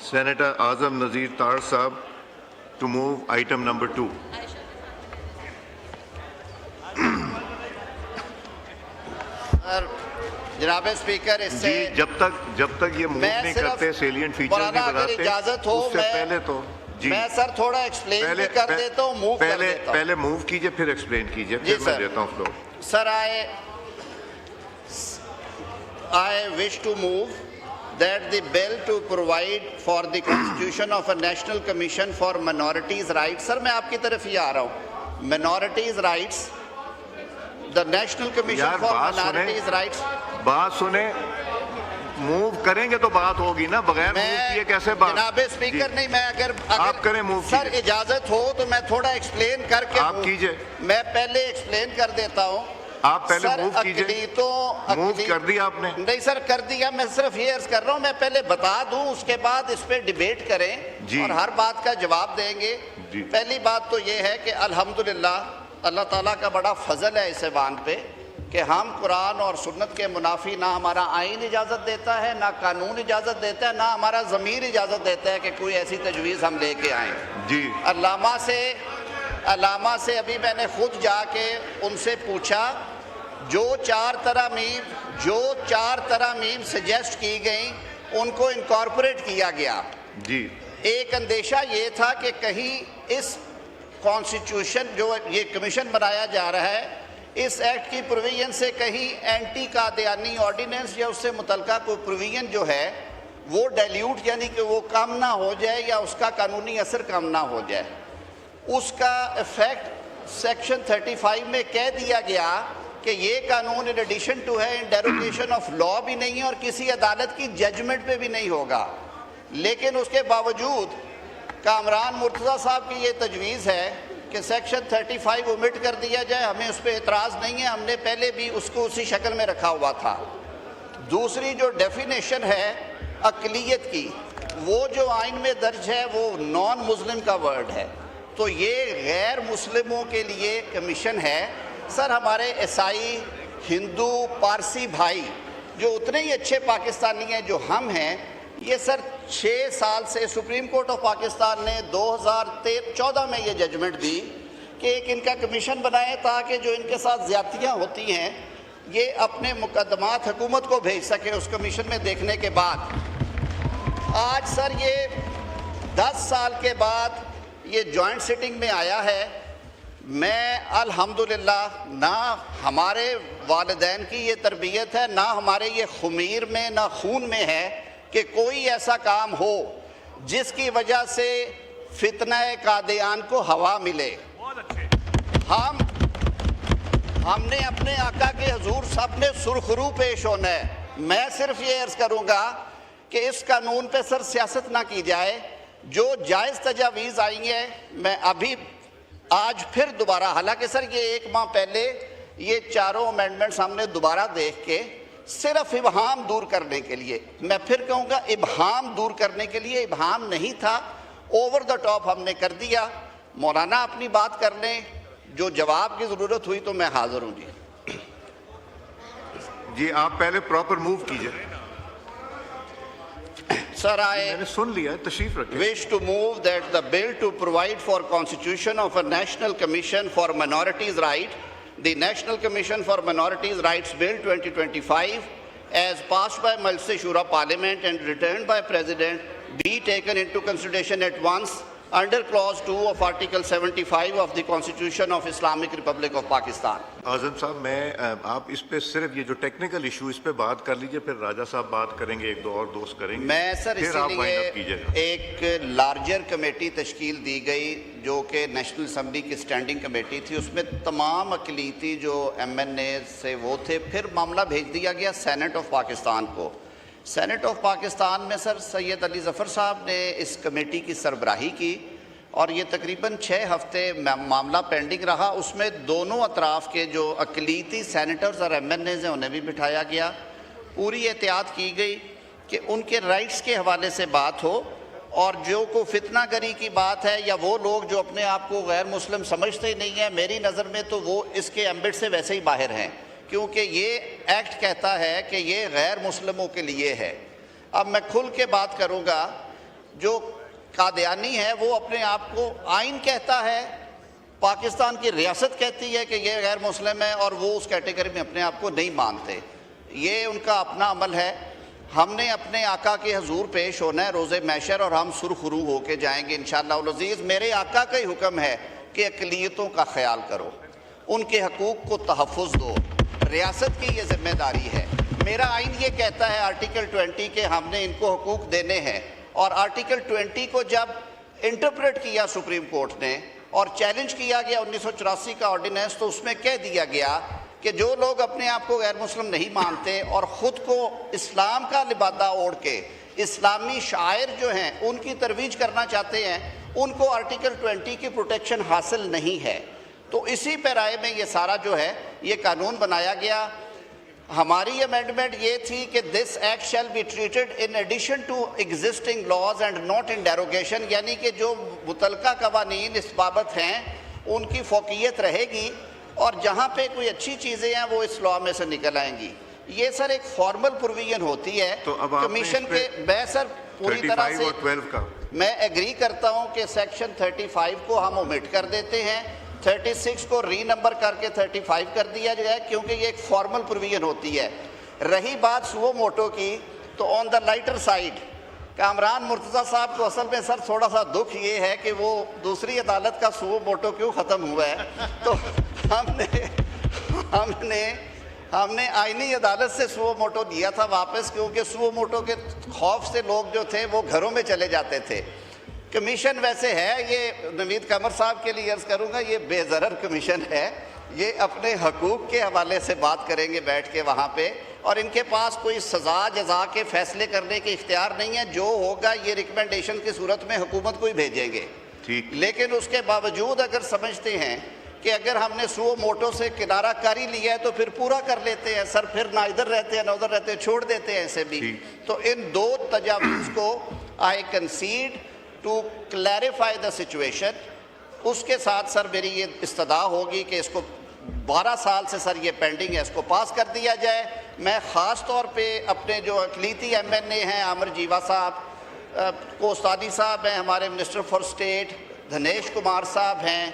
Senator Azam Nazir Tar Saab to move item number 2. जनाब speaker, इससे जी जब तक ये मूव नहीं करते, सेलिएंट फीचर नहीं बताते, इजाजत हो, उससे पहले तो जी मैं सर थोड़ा एक्सप्लेन भी कर देता हूँ, मूव कर देता हूँ। पहले मूव कीजिए, फिर एक्सप्लेन कीजिए, फिर मैं देता हूँ floor. Sir, I wish to move that the bill to provide for the constitution of a national commission for minorities rights, sir मैं आपकी तरफ ही आ रहा हूँ, minorities rights, the national commission for minorities rights। बात सुने, मूव करेंगे तो बात होगी ना, बगैर मूव किए कैसे बात? जनाब स्पीकर, नहीं मैं अगर आप करें मूव, सर इजाजत हो तो मैं थोड़ा एक्सप्लेन करके आप कीजिए। मैं पहले एक्सप्लेन कर देता हूँ। आप पहले मूव कीजिए। मूव कर दिया आपने? नहीं सर, कर दिया, मैं सिर्फ ये अर्ज कर रहा हूँ, मैं पहले बता दूं, उसके बाद इस पे डिबेट करें और हर बात का जवाब देंगे। पहली बात तो ये है कि अल्हम्दुलिल्लाह अल्लाह ताला का बड़ा फजल है इस ऐवान पे कि हम कुरान और सुन्नत के मुनाफी ना हमारा आइन इजाज़त देता है, ना कानून इजाज़त देता है, ना हमारा ज़मीर इजाज़त देता है कि कोई ऐसी तजवीज़ हम लेके आएँ। जी अल्लामा से अभी मैंने खुद जाके उनसे पूछा, जो चार तरमीम सजेस्ट की गई उनको इनकॉर्पोरेट किया गया। जी एक अंदेशा ये था कि कहीं इस कॉन्स्टिट्यूशन जो ये कमीशन बनाया जा रहा है, इस एक्ट की प्रोविजन से कहीं एंटी कादियानी ऑर्डिनेंस या उससे मुतल्लिका कोई प्रोविजन जो है वो डाइल्यूट यानी कि वो कम ना हो जाए या उसका कानूनी असर कम ना हो जाए। उसका इफेक्ट सेक्शन 35 में कह दिया गया कि ये कानून इन एडिशन टू है, इन डेरोगेशन ऑफ लॉ भी नहीं है और किसी अदालत की जजमेंट पे भी नहीं होगा। लेकिन उसके बावजूद कामरान मुर्तज़ा साहब की ये तजवीज़ है कि सेक्शन 35 ओमिट कर दिया जाए, हमें उस पर एतराज़ नहीं है, हमने पहले भी उसको उसी शक्ल में रखा हुआ था। दूसरी जो डेफिनेशन है अक़लियत की, वो जो आइन में दर्ज है वो नॉन मुस्लिम का वर्ड है, तो ये गैर मुस्लिमों के लिए कमीशन है। सर हमारे ईसाई, हिंदू, पारसी भाई जो उतने ही अच्छे पाकिस्तानी हैं जो हम हैं, ये सर 6 साल से सुप्रीम कोर्ट ऑफ पाकिस्तान ने 2014 में ये जजमेंट दी कि एक इनका कमीशन बनाए ताकि जो इनके साथ ज़्यादतियाँ होती हैं ये अपने मुकदमात हुकूमत को भेज सके उस कमीशन में देखने के बाद। आज सर ये 10 साल के बाद ये जॉइंट सिटिंग में आया है। मैं अल्हम्दुलिल्लाह ना हमारे वालिदैन की ये तरबियत है, ना हमारे ये खुमीर में ना खून में है कि कोई ऐसा काम हो जिसकी वजह से फितना कादियान को हवा मिले। हमने अपने आका के हुजूर सबने सुरखरू पेश होना है। मैं सिर्फ ये अर्ज़ करूँगा कि इस कानून पे सर सियासत ना की जाए। जो जायज़ तजावीज़ आई है, मैं अभी आज फिर दोबारा, हालांकि सर ये 1 माह पहले ये चारों अमेंडमेंट्स हमने दोबारा देख के सिर्फ इबहाम दूर करने के लिए, मैं फिर कहूँगा इबहाम दूर करने के लिए, इबहाम नहीं था, ओवर द टॉप हमने कर दिया। मौलाना अपनी बात कर लें, जो जवाब की ज़रूरत हुई तो मैं हाज़िर हूँ। जी आप पहले प्रॉपर मूव कीजिए। Sir, I wish to move that the bill to provide for constitution of a National Commission for Minorities' Rights, the National Commission for Minorities' Rights Bill 2025, as passed by Majlis Shura Parliament and returned by President, be taken into consideration at once under clause 2 of Article 75 of the Constitution of Islamic Republic of Pakistan. आज़म साहब, मैं आप इस पे सिर्फ ये जो technical issue इस पे बात कर लीजिए, फिर राजा साहब बात करेंगे, एक दो और दोस्त करेंगे। मैं सर इसीलिए एक लार्जर कमेटी तश्कील दी गई जो कि नेशनल असम्बली की स्टैंडिंग कमेटी थी, उसमें तमाम अक़लीती जो MNA से वो थे, फिर मामला भेज दिया गया सेनेट ऑफ पाकिस्तान को। सेनेट ऑफ पाकिस्तान में सर सैयद अली ज़फ़र साहब ने इस कमेटी की सरबराही की और ये तकरीबन 6 हफ्ते मामला पेंडिंग रहा। उसमें दोनों अतराफ़ के जो अक़लीती सेनेटर्स और MNAs हैं उन्हें भी बिठाया गया। पूरी एहतियात की गई कि उनके राइट्स के हवाले से बात हो और जो को फितना गरी की बात है या वो लोग जो अपने आप को गैर मुस्लिम समझते ही नहीं हैं, मेरी नज़र में तो वो इसके एम्बिट से वैसे ही बाहर हैं, क्योंकि ये एक्ट कहता है कि ये गैर मुस्लिमों के लिए है। अब मैं खुल के बात करूँगा, जो कादियानी है वो अपने आप को आइन कहता है, पाकिस्तान की रियासत कहती है कि ये गैर मुस्लिम है और वो उस कैटेगरी में अपने आप को नहीं मानते। ये उनका अपना अमल है। हमने अपने आका के हजूर पेश होना है रोज़े मैशर और हम सुरखरू होके जाएंगे इंशाअल्लाह उल अज़ीज़। मेरे आका का ही हुक्म है कि अक़लियतों का ख्याल करो, उनके हकूक़ को तहफ़्फ़ुज़ दो, रियासत की ये ज़िम्मेदारी है। मेरा आइन ये कहता है आर्टिकल 20 के हमने इनको हकूक़ देने हैं, और आर्टिकल 20 को जब इंटरप्रेट किया सुप्रीम कोर्ट ने और चैलेंज किया गया 1984 का ऑर्डिनेंस, तो उसमें कह दिया गया कि जो लोग अपने आप को गैर मुस्लिम नहीं मानते और ख़ुद को इस्लाम का लिबादा ओढ़ के इस्लामी शायर जो हैं उनकी तरवीज करना चाहते हैं, उनको आर्टिकल 20 की प्रोटेक्शन हासिल नहीं है। तो इसी पैराए में ये सारा जो है ये कानून बनाया गया। हमारी अमेंडमेंट ये थी कि this act shall be treated in addition to existing laws and not in derogation, यानी कि जो मुतलका कवानीन इस बाबत हैं उनकी फ़ौक़ियत रहेगी और जहाँ पे कोई अच्छी चीज़ें हैं वो इस लॉ में से निकल आएंगी। ये सर एक फॉर्मल प्रोविजन होती है तो अब कमीशन के। मैं सर पूरी तरह से 12 का मैं एग्री करता हूँ कि सेक्शन 35 को हम ओमिट कर देते हैं, 36 को री नंबर करके 35 कर दिया जाए, क्योंकि ये एक फॉर्मल प्रोविजन होती है। रही बात सुओ मोटो की, तो on the lighter side Kamran Murtaza साहब को असल में सर थोड़ा सा दुख ये है कि वो दूसरी अदालत का सुओ मोटो क्यों ख़त्म हुआ है, तो हमने आईनी अदालत से सुओ मोटो दिया था वापस, क्योंकि सुओ मोटो के खौफ से लोग जो थे वो घरों में चले जाते थे। कमीशन वैसे है, ये नवीद कमर साहब के लिए अर्ज़ करूँगा, ये बेज़रर कमीशन है, ये अपने हकूक़ के हवाले से बात करेंगे बैठ के वहाँ पे, और इनके पास कोई सज़ा जज़ा के फ़ैसले करने के इख्तियार नहीं है। जो होगा ये रिकमेंडेशन की सूरत में हुकूमत को ही भेजेंगे। ठीक। लेकिन उसके बावजूद अगर समझते हैं कि अगर हमने सुओ मोटो से किनारा कर ही लिया है तो फिर पूरा कर लेते हैं सर, फिर ना इधर रहते हैं ना उधर रहते हैं, छोड़ देते हैं ऐसे भी। तो इन दो तजावीज़ को I concede to clarify the situation. उसके साथ सर मेरी ये इस्तदा होगी कि इसको 12 साल से सर ये पेंडिंग है, इसको पास कर दिया जाए। मैं ख़ास तौर पे अपने जो अक़लीती MNA हैं आमिर जीवा साहब, कोस्तानी साहब हैं, हमारे मिनिस्टर फॉर स्टेट धनेश कुमार साहब हैं,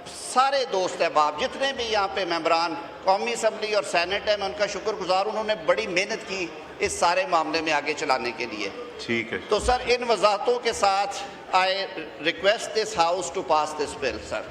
सारे दोस्त अहबाब जितने भी यहाँ पे मेंबरान कौमी असम्बली और सैनेट हैं, मैं उनका शुक्रगुजार, उन्होंने बड़ी मेहनत की इस सारे मामले में आगे चलाने के लिए। ठीक है। तो सर इन वजाहतों के साथ I request this house to pass this bill sir.